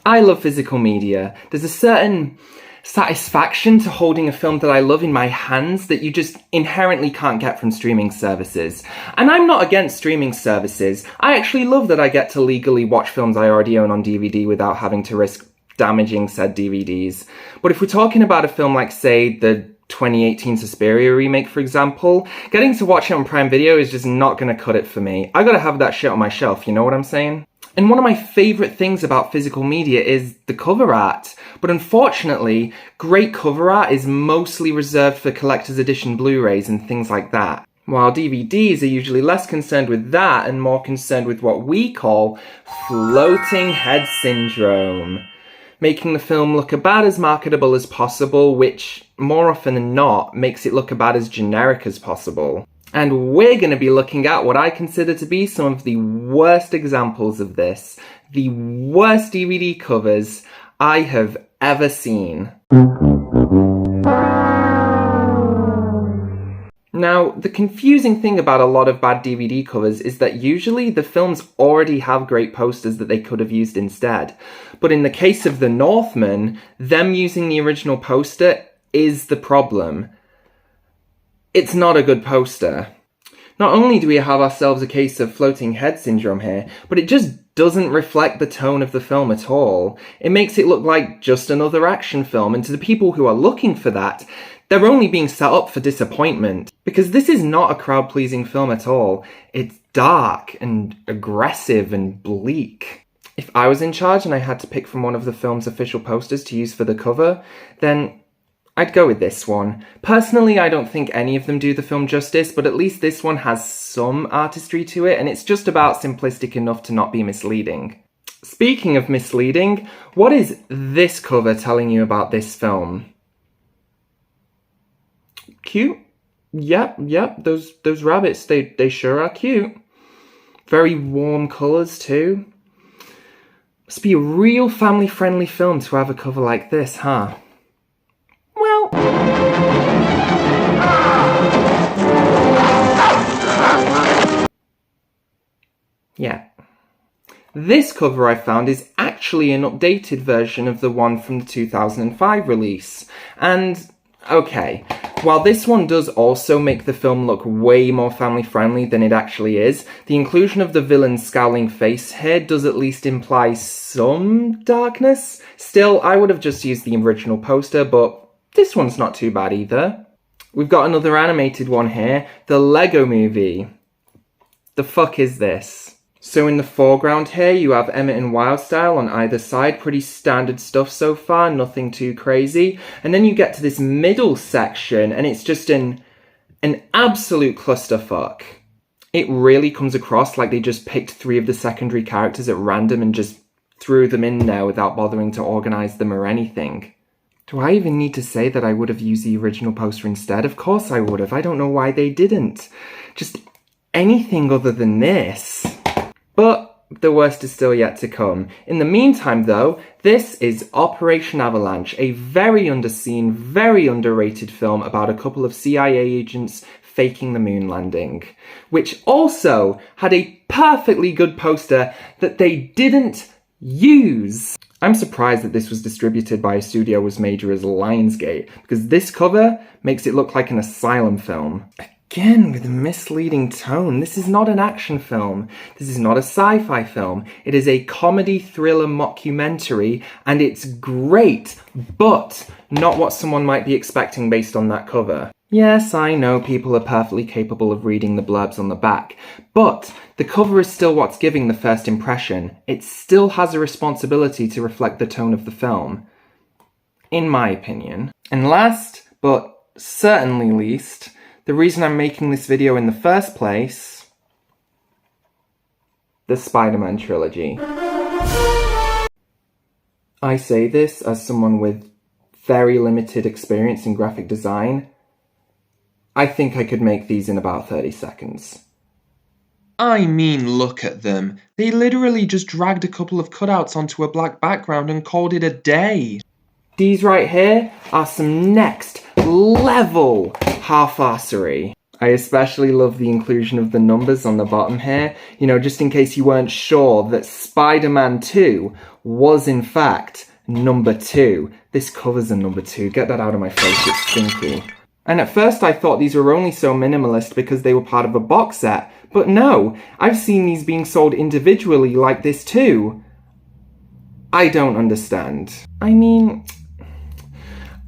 I love physical media. There's a certain satisfaction to holding a film that I love in my hands that you just inherently can't get from streaming services. And I'm not against streaming services. I actually love that I get to legally watch films I already own on DVD without having to risk damaging said DVDs. But if we're talking about a film like, say, the 2018 Suspiria remake, for example, getting to watch it on Prime Video is just not gonna cut it for me. I gotta have that shit on my shelf, you know what I'm saying? And one of my favourite things about physical media is the cover art. But unfortunately, great cover art is mostly reserved for collector's edition Blu-rays and things like that. While DVDs are usually less concerned with that and more concerned with what we call floating head syndrome. Making the film look about as marketable as possible, which, more often than not, makes it look about as generic as possible. And we're going to be looking at what I consider to be some of the worst examples of this. The worst DVD covers I have ever seen. Now, the confusing thing about a lot of bad DVD covers is that usually the films already have great posters that they could have used instead. But in the case of The Northman, them using the original poster is the problem. It's not a good poster. Not only do we have ourselves a case of floating head syndrome here, but it just doesn't reflect the tone of the film at all. It makes it look like just another action film, and to the people who are looking for that, they're only being set up for disappointment. Because this is not a crowd-pleasing film at all. It's dark and aggressive and bleak. If I was in charge and I had to pick from one of the film's official posters to use for the cover, then I'd go with this one. Personally, I don't think any of them do the film justice, but at least this one has some artistry to it, and it's just about simplistic enough to not be misleading. Speaking of misleading, what is this cover telling you about this film? Cute? Yep, those rabbits, they sure are cute. Very warm colours too. Must be a real family-friendly film to have a cover like this, huh? Well... yeah. This cover I found is actually an updated version of the one from the 2005 release. And, okay, while this one does also make the film look way more family-friendly than it actually is, the inclusion of the villain's scowling face here does at least imply some darkness. Still, I would have just used the original poster, but this one's not too bad either. We've got another animated one here, the Lego Movie. The fuck is this? So in the foreground here, you have Emmett and Wildstyle on either side. Pretty standard stuff so far, nothing too crazy. And then you get to this middle section, and it's just an absolute clusterfuck. It really comes across like they just picked 3 of the secondary characters at random and just threw them in there without bothering to organise them or anything. Do I even need to say that I would have used the original poster instead? Of course I would have. I don't know why they didn't. Just anything other than this. But the worst is still yet to come. In the meantime, though, this is Operation Avalanche, a very underseen, very underrated film about a couple of CIA agents faking the moon landing, which also had a perfectly good poster that they didn't use. I'm surprised that this was distributed by a studio as major as Lionsgate, because this cover makes it look like an asylum film. Again, with a misleading tone. This is not an action film. This is not a sci-fi film. It is a comedy thriller mockumentary, and it's great, but not what someone might be expecting based on that cover. Yes, I know people are perfectly capable of reading the blurbs on the back, but the cover is still what's giving the first impression. It still has a responsibility to reflect the tone of the film, in my opinion. And last, but certainly least, the reason I'm making this video in the first place, the Spider-Man trilogy. I say this as someone with very limited experience in graphic design. I think I could make these in about 30 seconds. I mean, look at them. They literally just dragged a couple of cutouts onto a black background and called it a day. These right here are some next level half-arsery. I especially love the inclusion of the numbers on the bottom here, you know, just in case you weren't sure that Spider-Man 2 was in fact number 2. This cover's a number 2, get that out of my face, it's stinky. And at first I thought these were only so minimalist because they were part of a box set, but no, I've seen these being sold individually like this too. I don't understand. I mean,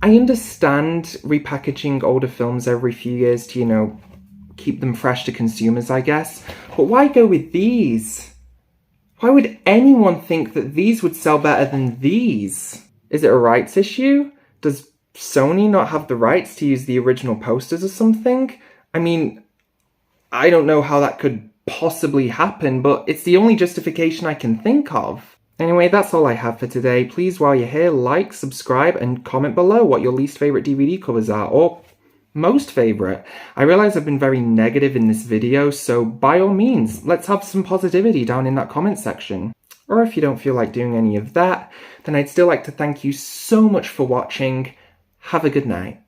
I understand repackaging older films every few years to, you know, keep them fresh to consumers, I guess. But why go with these? Why would anyone think that these would sell better than these? Is it a rights issue? Does Sony not have the rights to use the original posters or something? I mean, I don't know how that could possibly happen, but it's the only justification I can think of. Anyway, that's all I have for today. Please, while you're here, like, subscribe, and comment below what your least favourite DVD covers are, or most favourite. I realise I've been very negative in this video, so by all means, let's have some positivity down in that comment section. Or if you don't feel like doing any of that, then I'd still like to thank you so much for watching. Have a good night.